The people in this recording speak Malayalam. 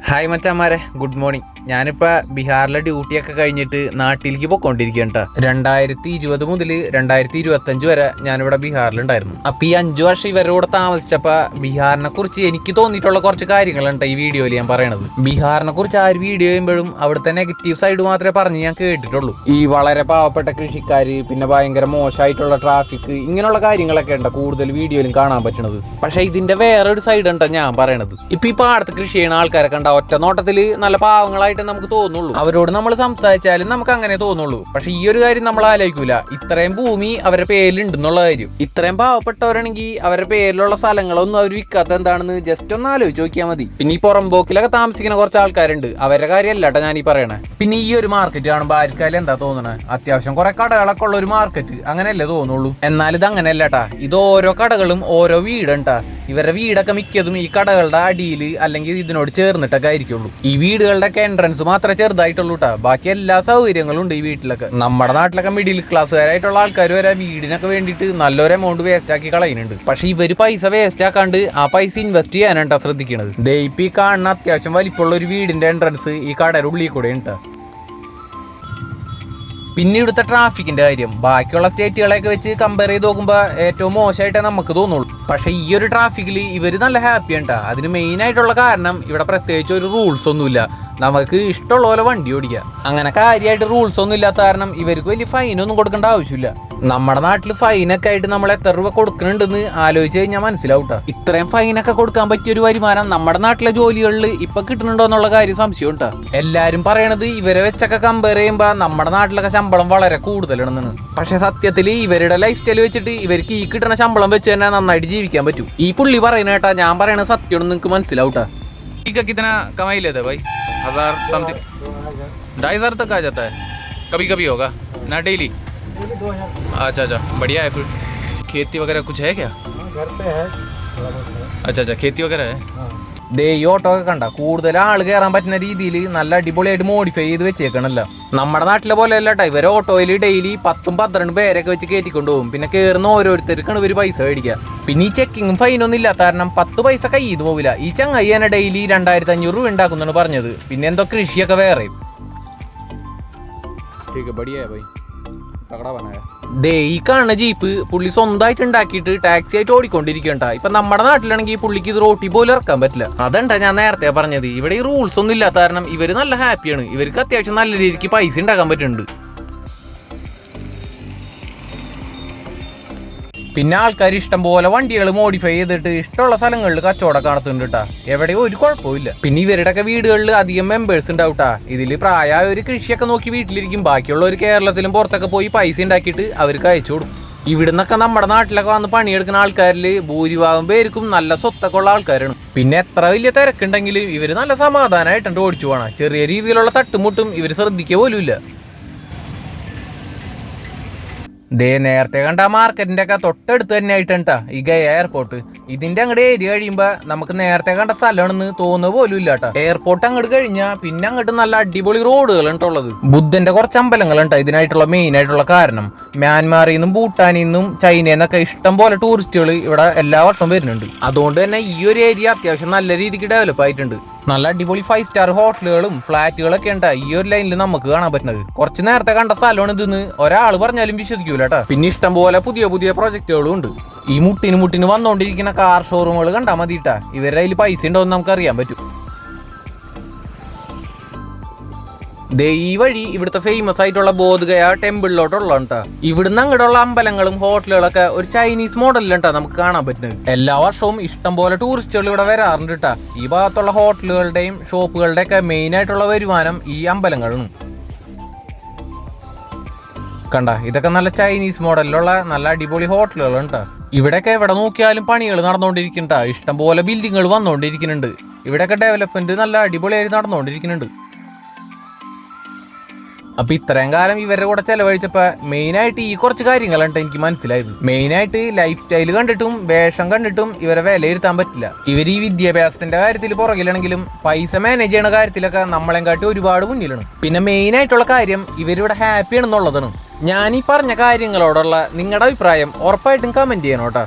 ഹായ് മച്ചാമാരെ, ഗുഡ് മോർണിംഗ്. ഞാനിപ്പോൾ ബീഹാറിലെ ഡ്യൂട്ടിയൊക്കെ കഴിഞ്ഞിട്ട് നാട്ടിലേക്ക് പോയിക്കൊണ്ടിരിക്കുകയാണ് കേട്ടോ. 2020 മുതൽ 2025 വരെ ഞാനിവിടെ ബീഹാറിലുണ്ടായിരുന്നു. അപ്പോൾ ഈ 5 വർഷം ഇവരുടെ കൂടെ താമസിച്ചപ്പോൾ ബീഹാറിനെ കുറിച്ച് എനിക്ക് തോന്നിയിട്ടുള്ള കുറച്ച് കാര്യങ്ങളുണ്ട് ഈ വീഡിയോയിൽ ഞാൻ പറയണത്. ബീഹാറിനെ കുറിച്ച് ആര് വീഡിയോ ചെയ്യുമ്പോഴും അവിടുത്തെ നെഗറ്റീവ് സൈഡ് മാത്രമേ പറഞ്ഞ് ഞാൻ കേട്ടിട്ടുള്ളൂ. ഈ വളരെ പാവപ്പെട്ട കൃഷിക്കാർ, പിന്നെ ഭയങ്കര മോശമായിട്ടുള്ള ട്രാഫിക്, ഇങ്ങനെയുള്ള കാര്യങ്ങളൊക്കെ ഉണ്ട് കൂടുതൽ വീഡിയോയിലും കാണാൻ പറ്റണത്. പക്ഷേ ഇതിന്റെ വേറൊരു സൈഡ് ഉണ്ടോ ഞാൻ പറയണത്. ഇപ്പൊ ഈ പാടത്ത് കൃഷി ചെയ്യുന്ന ആൾക്കാരെ കണ്ട ഒറ്റ നോട്ടത്തിൽ നല്ല പാവങ്ങളായിട്ട് നമുക്ക് തോന്നുള്ളൂ. അവരോട് നമ്മൾ സംസാരിച്ചാലും നമുക്ക് അങ്ങനെ തോന്നുള്ളൂ. പക്ഷെ ഈ ഒരു കാര്യം നമ്മൾ ആലോചിക്കൂല. ഇത്രയും ഭൂമി അവരുടെ പേരിലുണ്ടെന്നുള്ള കാര്യം. ഇത്രയും പാവപ്പെട്ടവരാണെങ്കിൽ അവരുടെ പേരിലുള്ള സ്ഥലങ്ങളൊന്നും അവർ വിൽക്കാത്ത എന്താണെന്ന് ജസ്റ്റ് ഒന്ന് ആലോചിച്ച് നോക്കിയാൽ മതി. പിന്നെ ഈ പുറമ്പോക്കിലൊക്കെ താമസിക്കുന്ന കുറച്ച് ആൾക്കാരുണ്ട്, അവരുടെ കാര്യമല്ല കേട്ടോ ഞാൻ ഈ പറയണേ. പിന്നെ ഈ ഒരു മാർക്കറ്റ് കാണുമ്പോൾ ആർക്കാലും എന്താ തോന്നണേ, അത്യാവശ്യം കുറെ കടകളൊക്കെ ഉള്ള ഒരു മാർക്കറ്റ് അങ്ങനെയല്ലേ തോന്നുള്ളൂ. എന്നാൽ ഇത് അങ്ങനെയല്ല കേട്ടാ. ഇത് ഓരോ കടകളും ഓരോ വീടുണ്ടാ. ഇവരുടെ വീടൊക്കെ മിക്കതും ഈ കടകളുടെ അടിയിൽ അല്ലെങ്കിൽ ഇതിനോട് ചേർന്നിട്ടൊക്കെ ആയിരിക്കുള്ളൂ. ഈ വീടുകളുടെ എൻട്രൻസ് മാത്രമേ ചെറുതായിട്ടുള്ളൂ കേട്ടോ. ബാക്കി എല്ലാ സൗകര്യങ്ങളും ഉണ്ട് ഈ വീട്ടിലൊക്കെ. നമ്മുടെ നാട്ടിലൊക്കെ മിഡിൽ ക്ലാസ്സുകാരായിട്ടുള്ള ആൾക്കാർ വരെ വീടിനൊക്കെ വേണ്ടിയിട്ട് നല്ലൊരു എമൗണ്ട് വേസ്റ്റ് ആക്കി കളയുന്നുണ്ട്. പക്ഷെ ഇവര് പൈസ വേസ്റ്റ് ആക്കാണ്ട് ആ പൈസ ഇൻവെസ്റ്റ് ചെയ്യാനാണ് ശ്രദ്ധിക്കുന്നത്. ദൈപ്പി കാണുന്ന അത്യാവശ്യം വലിപ്പമുള്ള ഒരു വീടിന്റെ എൻട്രൻസ് ഈ കടയുടെ ഉള്ളിൽ കൂടെ ഉണ്ട്. പിന്നെ ഇവിടുത്തെ ട്രാഫിക്കിന്റെ കാര്യം ബാക്കിയുള്ള സ്റ്റേറ്റുകളെയൊക്കെ വെച്ച് കമ്പയർ ചെയ്ത് നോക്കുമ്പോൾ ഏറ്റവും മോശമായിട്ടേ നമുക്ക് തോന്നുള്ളൂ. പക്ഷെ ഈ ഒരു ട്രാഫിക്കിൽ ഇവർ നല്ല ഹാപ്പിയാണ്. അതിന് മെയിൻ ആയിട്ടുള്ള കാരണം ഇവിടെ പ്രത്യേകിച്ച് ഒരു റൂൾസ് ഒന്നുമില്ല. നമുക്ക് ഇഷ്ടമുള്ള പോലെ വണ്ടി ഓടിക്കുക. അങ്ങനെ കാര്യമായിട്ട് റൂൾസ് ഒന്നും ഇല്ലാത്ത കാരണം ഇവർക്ക് വലിയ ഫൈനൊന്നും കൊടുക്കേണ്ട ആവശ്യമില്ല. നമ്മുടെ നാട്ടിൽ ഫൈനൊക്കെ ആയിട്ട് നമ്മൾ എത്ര രൂപ കൊടുക്കുന്നുണ്ടെന്ന് ആലോചിച്ച് കഴിഞ്ഞാൽ മനസ്സിലാവൂട്ടാ. ഇത്രയും ഫൈനൊക്കെ കൊടുക്കാൻ പറ്റിയ ഒരു വരുമാനം നമ്മുടെ നാട്ടിലെ ജോലികളിൽ ഇപ്പൊ കിട്ടുന്നുണ്ടോ എന്നുള്ള കാര്യം സംശയം ഉണ്ടാ. എല്ലാരും പറയണത് ഇവരെ വെച്ചൊക്കെ കമ്പയർ ചെയ്യുമ്പോൾ നമ്മുടെ നാട്ടിലൊക്കെ ശമ്പളം വളരെ കൂടുതലാണെന്നാണ്. പക്ഷെ സത്യത്തിൽ ഇവരുടെ ലൈഫ് സ്റ്റൈൽ വെച്ചിട്ട് ഇവർക്ക് ഈ കിട്ടുന്ന ശമ്പളം വെച്ച് തന്നെ നന്നായിട്ട് ജീവിക്കാൻ പറ്റും. ഈ പുള്ളി പറയുന്ന കേട്ടാ, ഞാൻ പറയണത് സത്യമാണെന്ന് നിങ്ങൾക്ക് മനസ്സിലാവൂട്ടാ. कितना कमाई लेते भाई? 1000 समथिंग, 2500 तक आ जाता है. कभी कभी होगा ना, डेली? अच्छा अच्छा, बढ़िया है. फिर खेती वगैरह कुछ है क्या? घर पे है. अच्छा अच्छा, खेती वगैरह है. ദേ ഈ ഓട്ടോ ഒക്കെ കണ്ട കൂടുതൽ ആൾ കയറാൻ പറ്റുന്ന രീതിയിൽ നല്ല അടിപൊളിയായിട്ട് മോഡിഫൈ ചെയ്ത് വെച്ചേക്കണല്ലോ. നമ്മുടെ നാട്ടിലെ പോലെ അല്ല കേട്ടോ. ഇവരെ ഓട്ടോയിൽ ഡെയിലി 10-12 പേരൊക്കെ വെച്ച് കയറ്റിക്കൊണ്ടു പോകും. പിന്നെ കയറുന്ന ഓരോരുത്തർക്കാണ് ഇവർ പൈസ മേടിക്കുക. പിന്നെ ഈ ചെക്കിങ്ങും ഫൈനൊന്നും ഇല്ലാത്ത കാരണം 10 പൈസ കയ്യിൽ പോവില്ല. ഈ ചങ്ങായി തന്നെ ഡെയിലി 2500 രൂപ ഉണ്ടാക്കുന്നാണ് പറഞ്ഞത്. പിന്നെ എന്തോ കൃഷിയൊക്കെ വേറെയും. ദേ ഈ കാണുന്ന ജീപ്പ് പുള്ളി സ്വന്തമായിട്ട് ഉണ്ടാക്കിയിട്ട് ടാക്സി ആയിട്ട് ഓടിക്കൊണ്ടിരിക്കണ്ട. ഇപ്പൊ നമ്മുടെ നാട്ടിലാണെങ്കിൽ പുള്ളിക്ക് ഇത് റോട്ടിൽ പോലും ഇറക്കാൻ പറ്റില്ല. അതണ്ടാ ഞാൻ നേരത്തെ പറഞ്ഞത്. ഇവിടെ ഈ റൂൾസ് ഒന്നും ഇല്ലാത്ത കാരണം ഇവര് നല്ല ഹാപ്പിയാണ്. ഇവർക്ക് അത്യാവശ്യം നല്ല രീതിക്ക് പൈസ ഉണ്ടാക്കാൻ പറ്റുന്നുണ്ട്. പിന്നെ ആൾക്കാർ ഇഷ്ടം പോലെ വണ്ടികൾ മോഡിഫൈ ചെയ്തിട്ട് ഇഷ്ടമുള്ള സ്ഥലങ്ങളിൽ കച്ചവടം നടത്തുന്നുണ്ട് കേട്ടാ. എവിടെയോ ഒരു കുഴപ്പമില്ല. പിന്നെ ഇവരുടെയൊക്കെ വീടുകളിൽ അധികം മെമ്പേഴ്സ് ഉണ്ടാവട്ടാ. ഇതിൽ പ്രായമായ ഒരു കൃഷിയൊക്കെ നോക്കി വീട്ടിലിരിക്കും. ബാക്കിയുള്ള ഒരു കേരളത്തിലും പുറത്തൊക്കെ പോയി പൈസ ഉണ്ടാക്കിയിട്ട് അവർക്ക് അയച്ചു കൊടുക്കും. ഇവിടുന്നൊക്കെ നമ്മുടെ നാട്ടിലൊക്കെ വന്ന് പണിയെടുക്കുന്ന ആൾക്കാരിൽ ഭൂരിഭാഗം പേർക്കും നല്ല സ്വത്തൊക്കെ ഉള്ള ആൾക്കാരാണ്. പിന്നെ എത്ര വലിയ തിരക്കുണ്ടെങ്കിലും ഇവർ നല്ല സമാധാനമായിട്ടുണ്ട് ഓടിച്ചു പോകണം. ചെറിയ രീതിയിലുള്ള തട്ടുമുട്ടും ഇവർ ശ്രദ്ധിക്കുക പോലും ഇല്ല. ദേ നേരത്തെ കണ്ട മാർക്കറ്റിന്റെ ഒക്കെ തൊട്ടടുത്ത് തന്നെ ആയിട്ടാ ഈ ഗയ എയർപോർട്ട്. ഇതിന്റെ അങ്ങോട്ട് ഏരിയ കഴിയുമ്പോ നമുക്ക് നേരത്തെ കണ്ട സ്ഥലമാണെന്ന് തോന്നുക പോലും ഇല്ല കേട്ടോ. എയർപോർട്ട് അങ്ങോട്ട് കഴിഞ്ഞാൽ പിന്നെ അങ്ങോട്ട് നല്ല അടിപൊളി റോഡുകളുണ്ടുള്ളത്. ബുദ്ധന്റെ കുറച്ച് അമ്പലങ്ങളുണ്ട് ഇതിനായിട്ടുള്ള മെയിൻ ആയിട്ടുള്ള കാരണം. മ്യാൻമാറിൽ നിന്നും ഭൂട്ടാനിൽ നിന്നും ചൈനയിൽ നിന്നൊക്കെ ഇഷ്ടം പോലെ ടൂറിസ്റ്റുകൾ ഇവിടെ എല്ലാ വർഷവും വരുന്നുണ്ട്. അതുകൊണ്ട് തന്നെ ഈ ഒരു ഏരിയ അത്യാവശ്യം നല്ല രീതിക്ക് ഡെവലപ്പ് ആയിട്ടുണ്ട്. നല്ല അടിപൊളി 5 സ്റ്റാർ ഹോട്ടലുകളും ഫ്ലാറ്റുകളൊക്കെ ഉണ്ട് ഈ ഒരു ലൈനിൽ നമുക്ക് കാണാൻ പറ്റുന്നത്. കുറച്ച് നേരത്തെ കണ്ട സ്ഥലമാണ് ഇതെന്ന് ഒരാൾ പറഞ്ഞാലും വിശ്വസിക്കൂല കേട്ടോ. പിന്നെ ഇഷ്ടം പോലെ പുതിയ പുതിയ പ്രൊജക്ടുകളും ഉണ്ട്. ഈ മുട്ടിന് വന്നുകൊണ്ടിരിക്കുന്ന കാർ ഷോറൂമുകൾ കണ്ടാൽ മതിട്ടാ. ഇവരുടെ കയ്യിൽ പൈസ ഉണ്ടോ എന്ന് നമുക്ക് അറിയാൻ പറ്റും. ദേ ഈ വഴി ഇവിടുത്തെ ഫേമസ് ആയിട്ടുള്ള ബോധഗയ ടെമ്പിളിലോട്ടുള്ള കേട്ടോ. ഇവിടുന്ന് അങ്ങോട്ടുള്ള അമ്പലങ്ങളും ഹോട്ടലുകളൊക്കെ ഒരു ചൈനീസ് മോഡലിലുണ്ടാ നമുക്ക് കാണാൻ പറ്റുന്നത്. എല്ലാ വർഷവും ഇഷ്ടം പോലെ ടൂറിസ്റ്റുകൾ ഇവിടെ വരാറുണ്ട് കേട്ടാ. ഈ ഭാഗത്തുള്ള ഹോട്ടലുകളുടെയും ഷോപ്പുകളുടെ ഒക്കെ മെയിൻ ആയിട്ടുള്ള വരുമാനം ഈ അമ്പലങ്ങളും കണ്ട. ഇതൊക്കെ നല്ല ചൈനീസ് മോഡലിലുള്ള നല്ല അടിപൊളി ഹോട്ടലുകളുണ്ട് കേട്ടോ. ഇവിടെയൊക്കെ എവിടെ നോക്കിയാലും പണികൾ നടന്നുകൊണ്ടിരിക്കുന്നുണ്ട്. ഇഷ്ടം പോലെ ബിൽഡിങ്ങുകൾ വന്നുകൊണ്ടിരിക്കുന്നുണ്ട്. ഇവിടെയൊക്കെ ഡെവലപ്മെന്റ് നല്ല അടിപൊളിയായി നടന്നുകൊണ്ടിരിക്കുന്നുണ്ട്. അപ്പൊ ഇത്രയും കാലം ഇവരുടെ കൂടെ ചെലവഴിച്ചപ്പോ മെയിനായിട്ട് ഈ കുറച്ച് കാര്യങ്ങളുണ്ട് എനിക്ക് മനസ്സിലായത്. മെയിനായിട്ട് ലൈഫ് സ്റ്റൈൽ കണ്ടിട്ടും വേഷം കണ്ടിട്ടും ഇവരെ വിലയിരുത്താൻ പറ്റില്ല. ഇവർ ഈ വിദ്യാഭ്യാസത്തിന്റെ കാര്യത്തിൽ പുറകിലാണെങ്കിലും പൈസ മാനേജ് ചെയ്യണ കാര്യത്തിലൊക്കെ നമ്മളെ കാട്ടി ഒരുപാട് മുന്നിലാണ്. പിന്നെ മെയിനായിട്ടുള്ള കാര്യം ഇവരിവിടെ ഹാപ്പിയാണെന്നുള്ളതാണ്. ഞാൻ ഈ പറഞ്ഞ കാര്യങ്ങളോടുള്ള നിങ്ങളുടെ അഭിപ്രായം ഉറപ്പായിട്ടും കമന്റ് ചെയ്യണം കേട്ടോ.